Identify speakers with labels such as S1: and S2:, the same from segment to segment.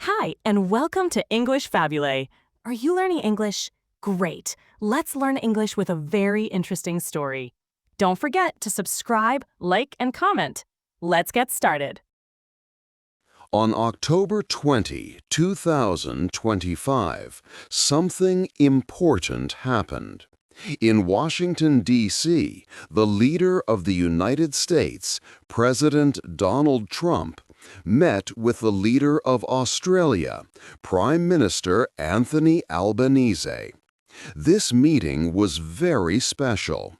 S1: Hi, and welcome to English-Fabule. Are you learning English? Great. Let's learn English with a very interesting story. Don't forget to subscribe, like, and comment. Let's get started.
S2: On October 2025, something important happened. In Washington, D.C., the leader of the United States, President Donald Trump, met with the leader of Australia, Prime Minister Anthony Albanese. This meeting was very special.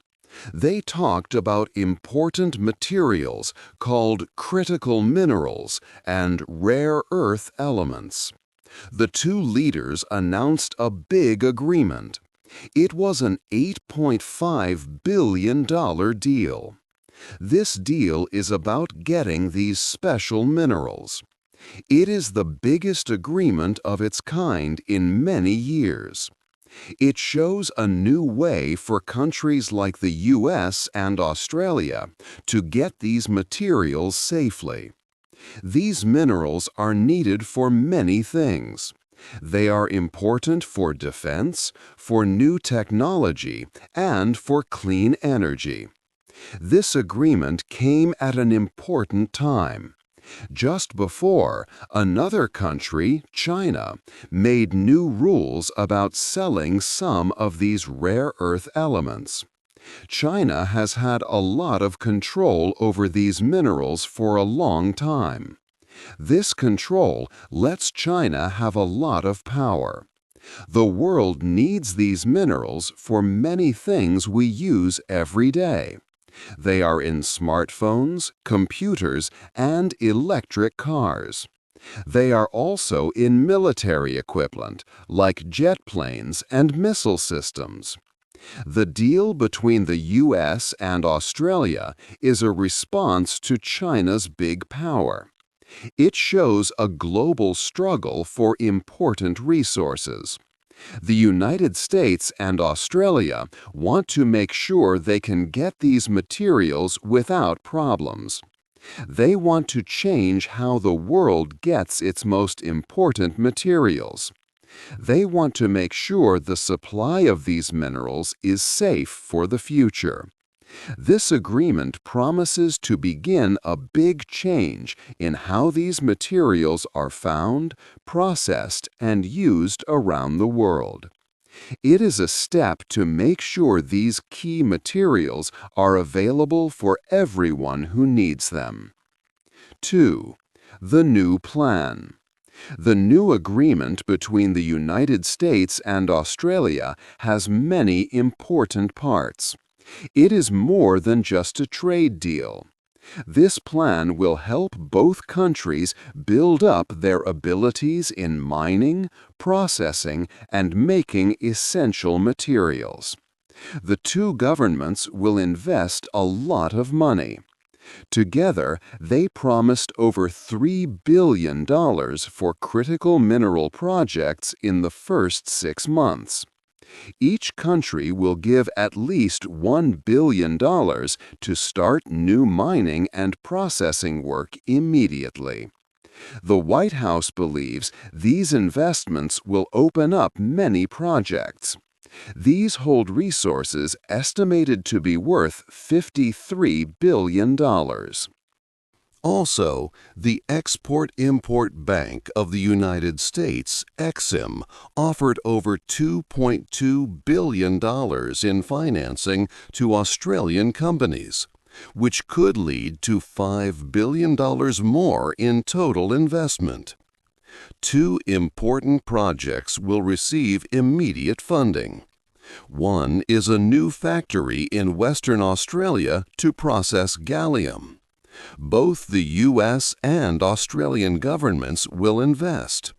S2: They talked about important materials called critical minerals and rare earth elements. The two leaders announced a big agreement. It was an $8.5 billion deal. This deal is about getting these special minerals. It is the biggest agreement of its kind in many years. It shows a new way for countries like the US and Australia to get these materials safely. These minerals are needed for many things. They are important for defense, for new technology, and for clean energy. This agreement came at an important time. Just before, another country, China, made new rules about selling some of these rare earth elements. China has had a lot of control over these minerals for a long time. This control lets China have a lot of power. The world needs these minerals for many things we use every day. They are in smartphones, computers, and electric cars. They are also in military equipment, like jet planes and missile systems. The deal between the US and Australia is a response to China's big power. It shows a global struggle for important resources. The United States and Australia want to make sure they can get these materials without problems. They want to change how the world gets its most important materials. They want to make sure the supply of these minerals is safe for the future. This agreement promises to begin a big change in how these materials are found, processed, and used around the world. It is a step to make sure these key materials are available for everyone who needs them. 2. The new plan. The new agreement between the United States and Australia has many important parts. It is more than just a trade deal. This plan will help both countries build up their abilities in mining, processing, and making essential materials. The two governments will invest a lot of money. Together, they promised over $3 billion for critical mineral projects in the first 6 months. Each country will give at least $1 billion to start new mining and processing work immediately. The White House believes these investments will open up many projects. These hold resources estimated to be worth $53 billion. Also, the Export-Import Bank of the United States, EXIM, offered over $2.2 billion in financing to Australian companies, which could lead to $5 billion more in total investment. Two important projects will receive immediate funding. One is a new factory in Western Australia to process gallium. Both the U.S. and Australian governments will invest.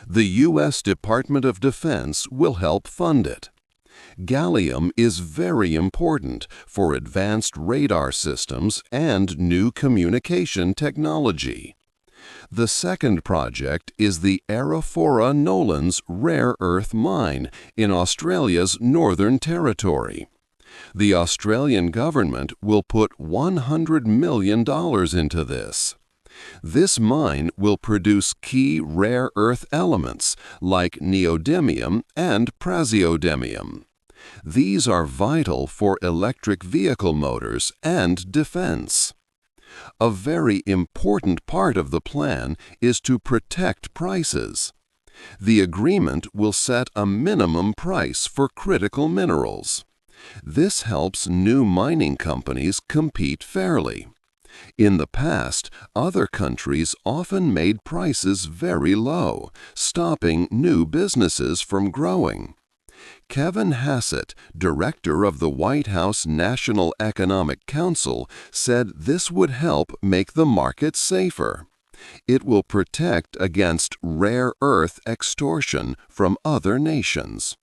S2: The U.S. Department of Defense will help fund it. Gallium is very important for advanced radar systems and new communication technology. The second project is the Arafura Nolans rare earth mine in Australia's Northern Territory. The Australian government will put $100 million into this. This mine will produce key rare earth elements like neodymium and praseodymium. These are vital for electric vehicle motors and defense. A very important part of the plan is to protect prices. The agreement will set a minimum price for critical minerals. This helps new mining companies compete fairly. In the past, other countries often made prices very low, stopping new businesses from growing. Kevin Hassett, director of the White House National Economic Council, said this would help make the market safer. It will protect against rare earth extortion from other nations.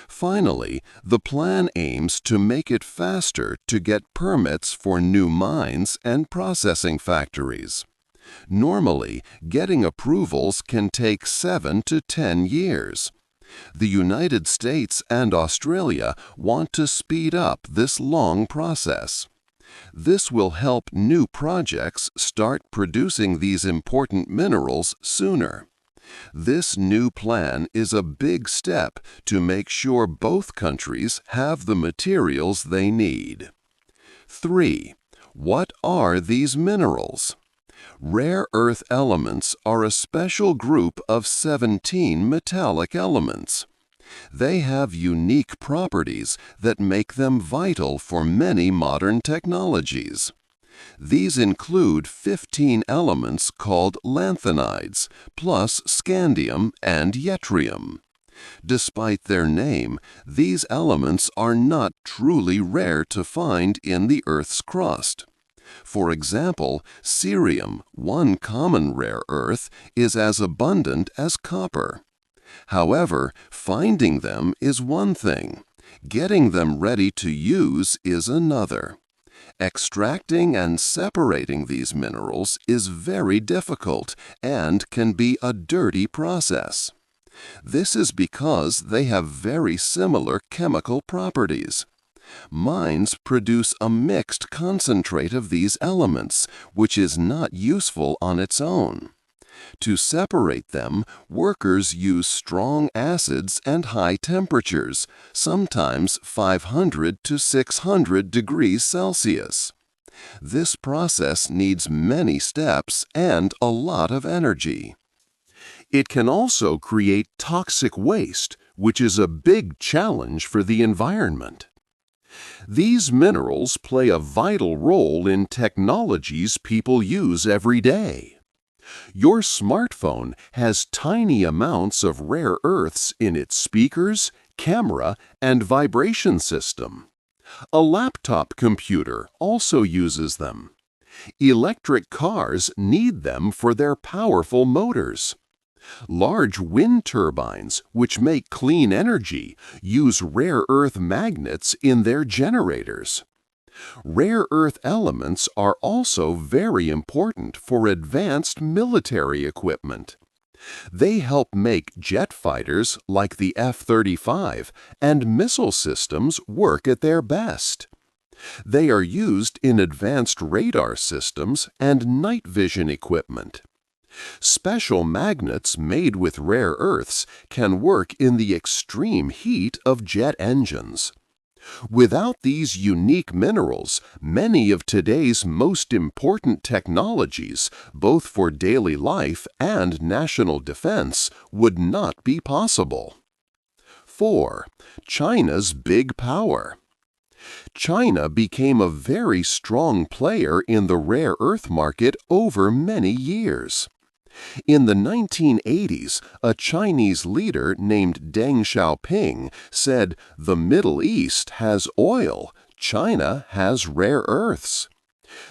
S2: Finally, the plan aims to make it faster to get permits for new mines and processing factories. Normally, getting approvals can take 7 to 10 years. The United States and Australia want to speed up this long process. This will help new projects start producing these important minerals sooner. This new plan is a big step to make sure both countries have the materials they need. 3. What are these minerals? Rare earth elements are a special group of 17 metallic elements. They have unique properties that make them vital for many modern technologies. These include 15 elements called lanthanides, plus scandium and yttrium. Despite their name, these elements are not truly rare to find in the Earth's crust. For example, cerium, one common rare earth, is as abundant as copper. However, finding them is one thing. Getting them ready to use is another. Extracting and separating these minerals is very difficult and can be a dirty process. This is because they have very similar chemical properties. Mines produce a mixed concentrate of these elements, which is not useful on its own. To separate them, workers use strong acids and high temperatures, sometimes 500 to 600 degrees Celsius. This process needs many steps and a lot of energy. It can also create toxic waste, which is a big challenge for the environment. These minerals play a vital role in technologies people use every day. Your smartphone has tiny amounts of rare earths in its speakers, camera, and vibration system. A laptop computer also uses them. Electric cars need them for their powerful motors. Large wind turbines, which make clean energy, use rare earth magnets in their generators. Rare earth elements are also very important for advanced military equipment. They help make jet fighters like the F-35 and missile systems work at their best. They are used in advanced radar systems and night vision equipment. Special magnets made with rare earths can work in the extreme heat of jet engines. Without these unique minerals, many of today's most important technologies, both for daily life and national defense, would not be possible. 4. China's big power. China became a very strong player in the rare earth market over many years. In the 1980s, a Chinese leader named Deng Xiaoping said, "The Middle East has oil, China has rare earths."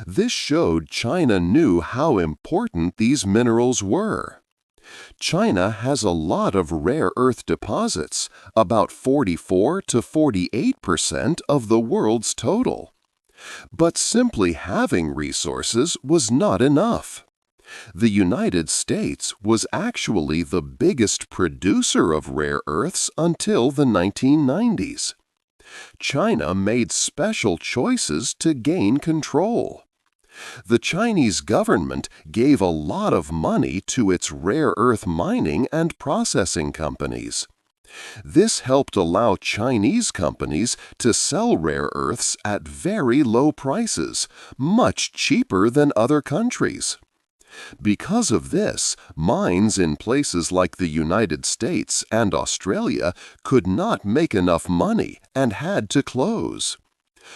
S2: This showed China knew how important these minerals were. China has a lot of rare earth deposits, about 44 to 48% of the world's total. But simply having resources was not enough. The United States was actually the biggest producer of rare earths until the 1990s. China made special choices to gain control. The Chinese government gave a lot of money to its rare earth mining and processing companies. This helped allow Chinese companies to sell rare earths at very low prices, much cheaper than other countries. Because of this, mines in places like the United States and Australia could not make enough money and had to close.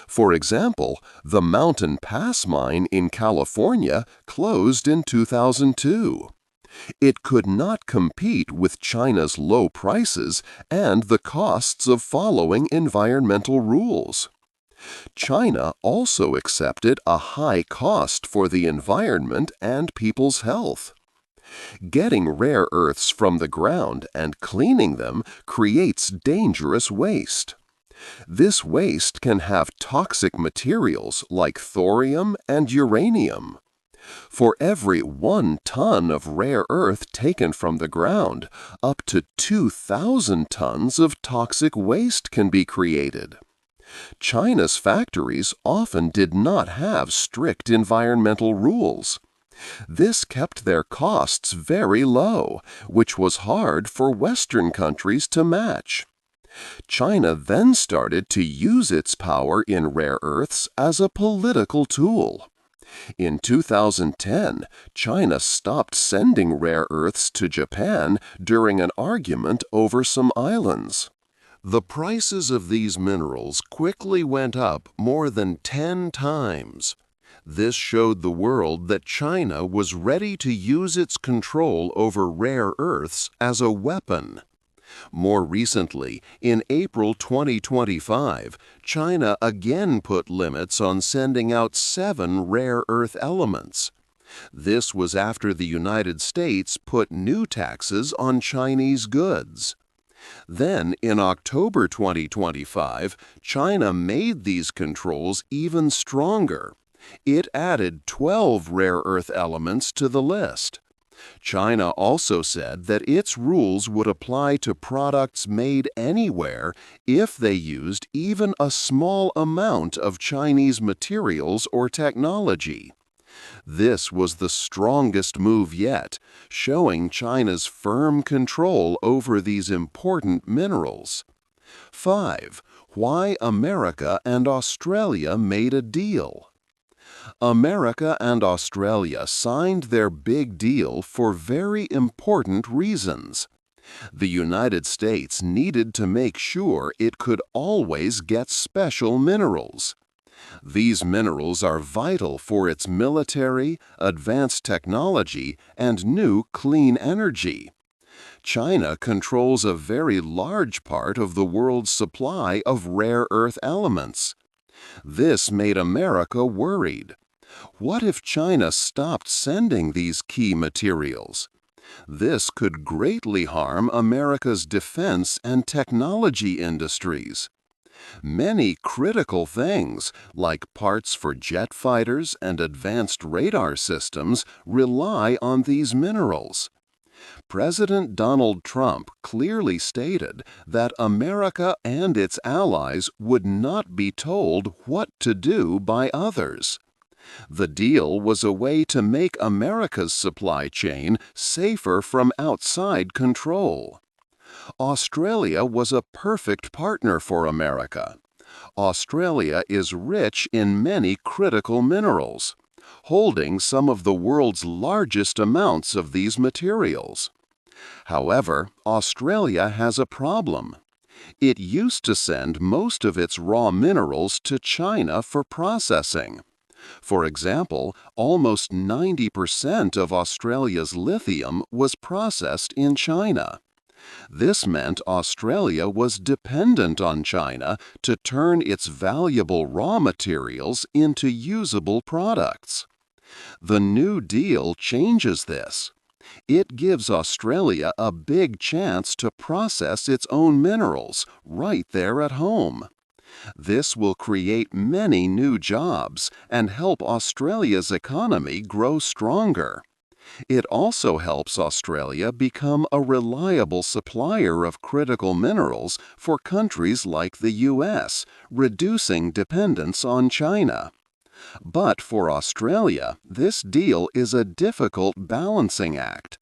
S2: For example, the Mountain Pass mine in California closed in 2002. It could not compete with China's low prices and the costs of following environmental rules. China also accepted a high cost for the environment and people's health. Getting rare earths from the ground and cleaning them creates dangerous waste. This waste can have toxic materials like thorium and uranium. For every 1 ton of rare earth taken from the ground, up to 2,000 tons of toxic waste can be created. China's factories often did not have strict environmental rules. This kept their costs very low, which was hard for Western countries to match. China then started to use its power in rare earths as a political tool. In 2010, China stopped sending rare earths to Japan during an argument over some islands. The prices of these minerals quickly went up more than 10 times. This showed the world that China was ready to use its control over rare earths as a weapon. More recently, in April 2025, China again put limits on sending out 7 rare earth elements. This was after the United States put new taxes on Chinese goods. Then, in October 2025, China made these controls even stronger. It added 12 rare earth elements to the list. China also said that its rules would apply to products made anywhere if they used even a small amount of Chinese materials or technology. This was the strongest move yet, showing China's firm control over these important minerals. 5. Why America and Australia made a deal. America and Australia signed their big deal for very important reasons. The United States needed to make sure it could always get special minerals. These minerals are vital for its military, advanced technology, and new clean energy. China controls a very large part of the world's supply of rare earth elements. This made America worried. What if China stopped sending these key materials? This could greatly harm America's defense and technology industries. Many critical things, like parts for jet fighters and advanced radar systems, rely on these minerals. President Donald Trump clearly stated that America and its allies would not be told what to do by others. The deal was a way to make America's supply chain safer from outside control. Australia was a perfect partner for America. Australia is rich in many critical minerals, holding some of the world's largest amounts of these materials. However, Australia has a problem. It used to send most of its raw minerals to China for processing. For example, almost 90% of Australia's lithium was processed in China. This meant Australia was dependent on China to turn its valuable raw materials into usable products. The New Deal changes this. It gives Australia a big chance to process its own minerals right there at home. This will create many new jobs and help Australia's economy grow stronger. It also helps Australia become a reliable supplier of critical minerals for countries like the U.S., reducing dependence on China. But for Australia, this deal is a difficult balancing act.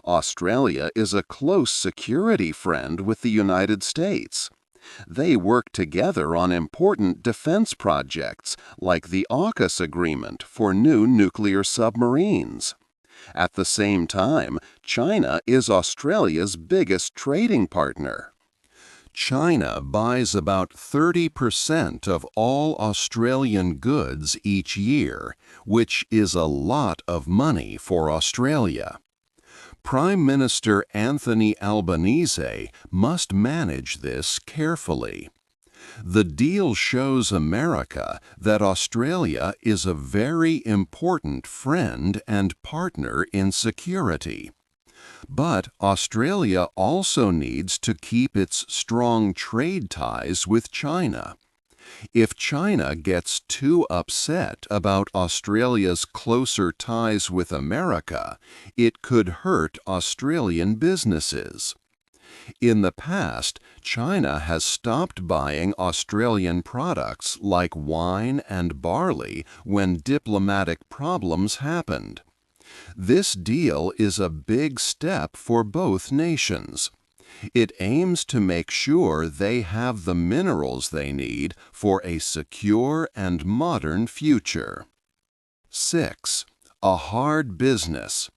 S2: Australia is a close security friend with the United States. They work together on important defense projects like the AUKUS agreement for new nuclear submarines. At the same time, China is Australia's biggest trading partner. China buys about 30% of all Australian goods each year, which is a lot of money for Australia. Prime Minister Anthony Albanese must manage this carefully. The deal shows America that Australia is a very important friend and partner in security. But Australia also needs to keep its strong trade ties with China. If China gets too upset about Australia's closer ties with America, it could hurt Australian businesses. In the past, China has stopped buying Australian products like wine and barley when diplomatic problems happened. This deal is a big step for both nations. It aims to make sure they have the minerals they need for a secure and modern future. 6. A hard business.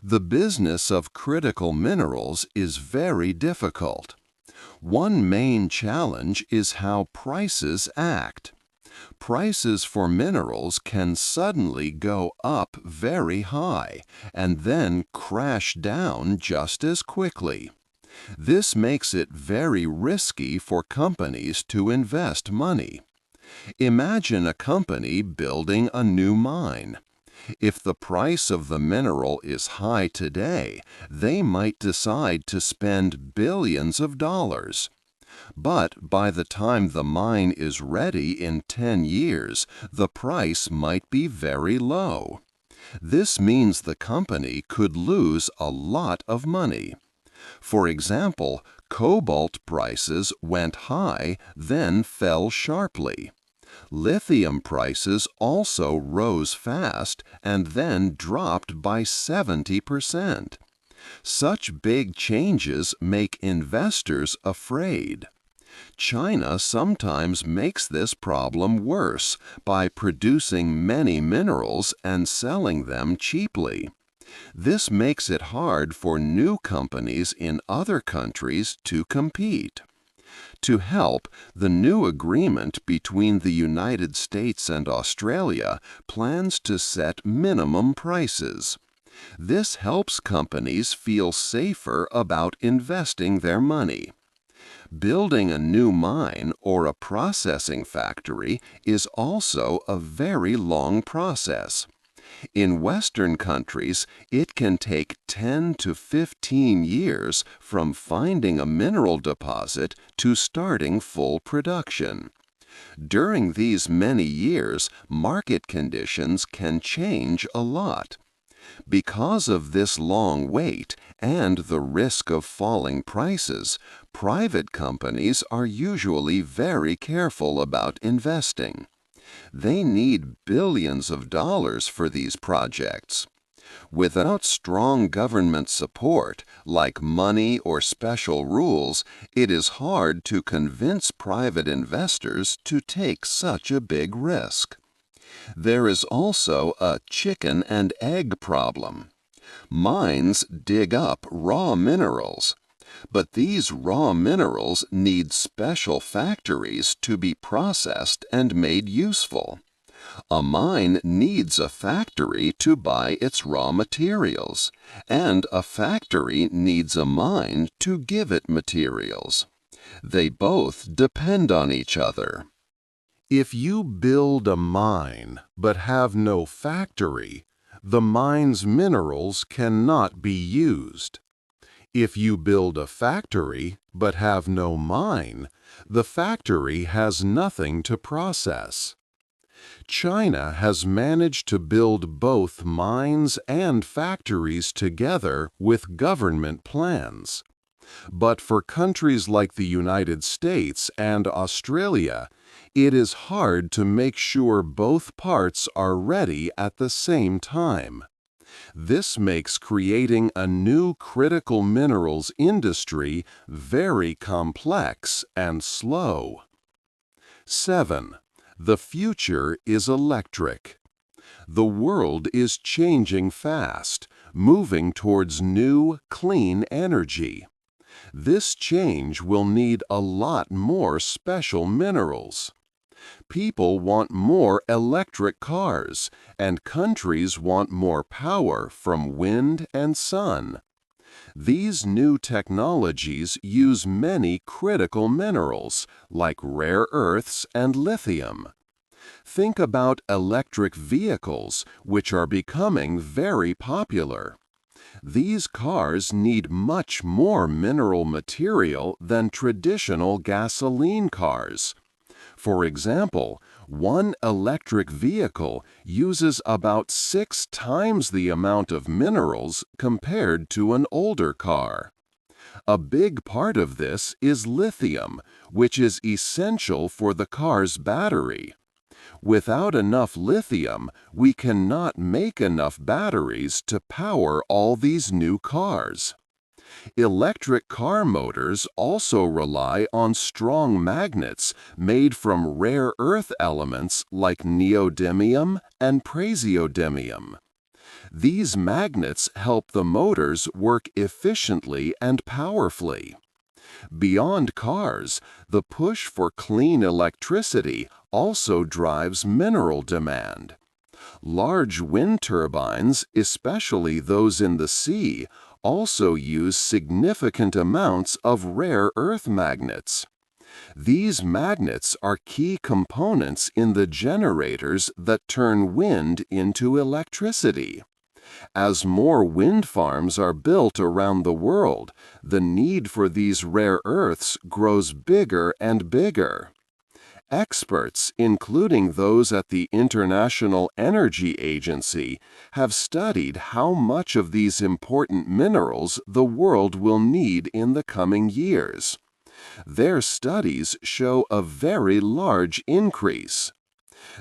S2: The business of critical minerals is very difficult. One main challenge is how prices act. Prices for minerals can suddenly go up very high and then crash down just as quickly. This makes it very risky for companies to invest money. Imagine a company building a new mine. If the price of the mineral is high today, they might decide to spend billions of dollars. But by the time the mine is ready in 10 years, the price might be very low. This means the company could lose a lot of money. For example, cobalt prices went high, then fell sharply. Lithium prices also rose fast and then dropped by 70%. Such big changes make investors afraid. China sometimes makes this problem worse by producing many minerals and selling them cheaply. This makes it hard for new companies in other countries to compete. To help, the new agreement between the United States and Australia plans to set minimum prices. This helps companies feel safer about investing their money. Building a new mine or a processing factory is also a very long process. In Western countries, it can take 10 to 15 years from finding a mineral deposit to starting full production. During these many years, market conditions can change a lot. Because of this long wait and the risk of falling prices, private companies are usually very careful about investing. They need billions of dollars for these projects. Without strong government support, like money or special rules, it is hard to convince private investors to take such a big risk. There is also a chicken and egg problem. Mines dig up raw minerals, but these raw minerals need special factories to be processed and made useful. A mine needs a factory to buy its raw materials, and a factory needs a mine to give it materials. They both depend on each other. If you build a mine but have no factory, the mine's minerals cannot be used. If you build a factory but have no mine, the factory has nothing to process. China has managed to build both mines and factories together with government plans. But for countries like the United States and Australia, it is hard to make sure both parts are ready at the same time. This makes creating a new critical minerals industry very complex and slow. 7. The future is electric. The world is changing fast, moving towards new, clean energy. This change will need a lot more special minerals. People want more electric cars, and countries want more power from wind and sun. These new technologies use many critical minerals, like rare earths and lithium. Think about electric vehicles, which are becoming very popular. These cars need much more mineral material than traditional gasoline cars. For example, one electric vehicle uses about 6 times the amount of minerals compared to an older car. A big part of this is lithium, which is essential for the car's battery. Without enough lithium, we cannot make enough batteries to power all these new cars. Electric car motors also rely on strong magnets made from rare earth elements like neodymium and praseodymium. These magnets help the motors work efficiently and powerfully. Beyond cars, the push for clean electricity also drives mineral demand. Large wind turbines, especially those in the sea, also use significant amounts of rare earth magnets. These magnets are key components in the generators that turn wind into electricity. As more wind farms are built around the world, the need for these rare earths grows bigger and bigger. Experts, including those at the International Energy Agency, have studied how much of these important minerals the world will need in the coming years. Their studies show a very large increase.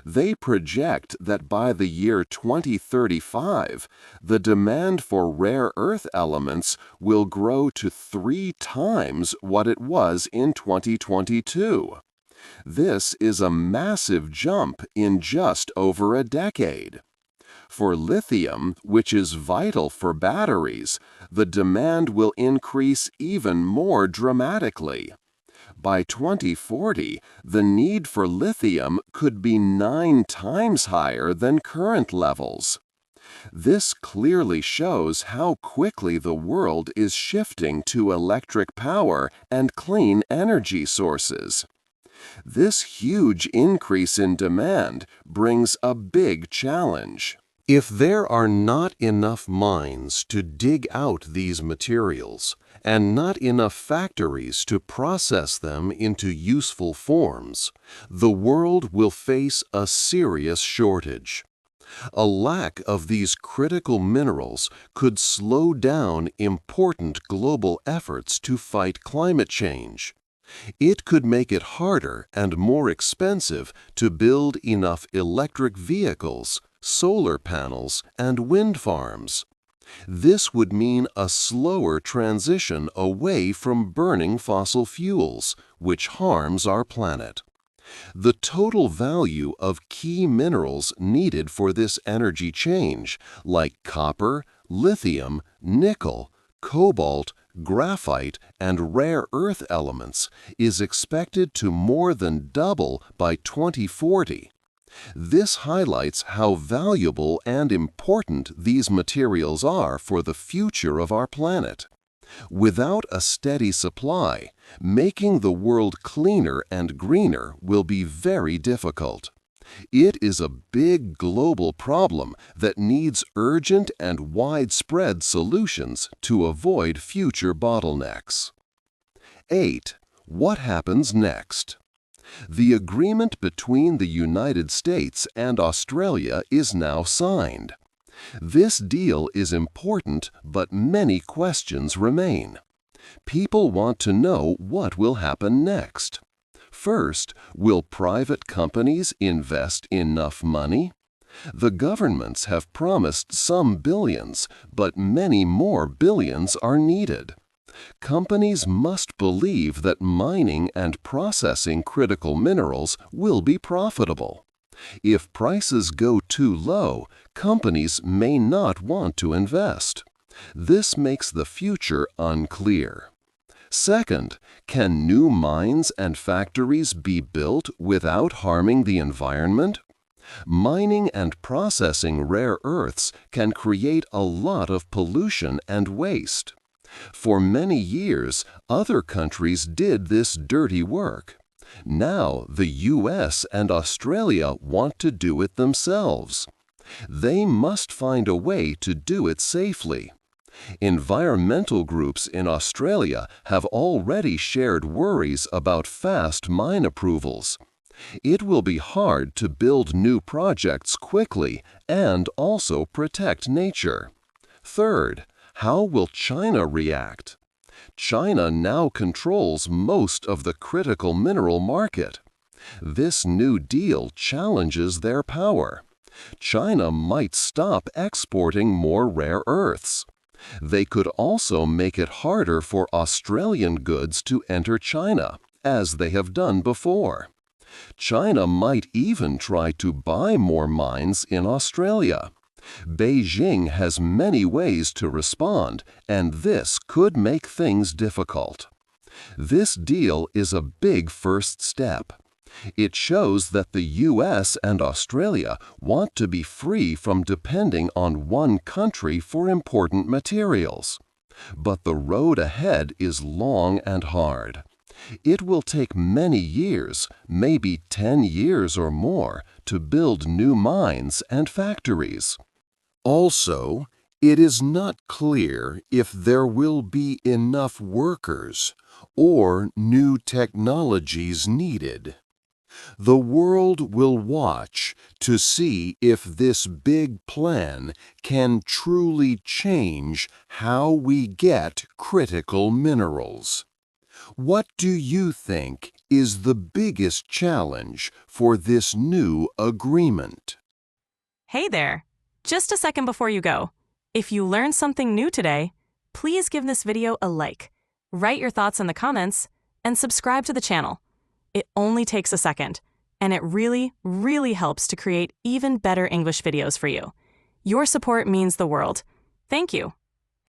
S2: They project that by the year 2035, the demand for rare earth elements will grow to 3 times what it was in 2022. This is a massive jump in just over a decade. For lithium, which is vital for batteries, the demand will increase even more dramatically. By 2040, the need for lithium could be 9 times higher than current levels. This clearly shows how quickly the world is shifting to electric power and clean energy sources. This huge increase in demand brings a big challenge. If there are not enough mines to dig out these materials, and not enough factories to process them into useful forms, the world will face a serious shortage. A lack of these critical minerals could slow down important global efforts to fight climate change. It could make it harder and more expensive to build enough electric vehicles, solar panels, and wind farms. This would mean a slower transition away from burning fossil fuels, which harms our planet. The total value of key minerals needed for this energy change, like copper, lithium, nickel, cobalt, graphite, and rare earth elements, is expected to more than double by 2040. This highlights how valuable and important these materials are for the future of our planet. Without a steady supply, making the world cleaner and greener will be very difficult. It is a big global problem that needs urgent and widespread solutions to avoid future bottlenecks. 8. What happens next? The agreement between the United States and Australia is now signed. This deal is important, but many questions remain. People want to know what will happen next. First, will private companies invest enough money? The governments have promised some billions, but many more billions are needed. Companies must believe that mining and processing critical minerals will be profitable. If prices go too low, companies may not want to invest. This makes the future unclear. Second, can new mines and factories be built without harming the environment? Mining and processing rare earths can create a lot of pollution and waste. For many years, other countries did this dirty work. Now, the US and Australia want to do it themselves. They must find a way to do it safely. Environmental groups in Australia have already shared worries about fast mine approvals. It will be hard to build new projects quickly and also protect nature. Third, how will China react? China now controls most of the critical mineral market. This new deal challenges their power. China might stop exporting more rare earths. They could also make it harder for Australian goods to enter China, as they have done before. China might even try to buy more mines in Australia. Beijing has many ways to respond, and this could make things difficult. This deal is a big first step. It shows that the US and Australia want to be free from depending on one country for important materials. But the road ahead is long and hard. It will take many years, maybe 10 years or more, to build new mines and factories. Also, it is not clear if there will be enough workers or new technologies needed. The world will watch to see if this big plan can truly change how we get critical minerals. What do you think is the biggest challenge for this new agreement?
S1: Hey there! Just a second before you go. If you learned something new today, please give this video a like, write your thoughts in the comments, and subscribe to the channel. It only takes a second, and it really, really helps to create even better English videos for you. Your support means the world. Thank you.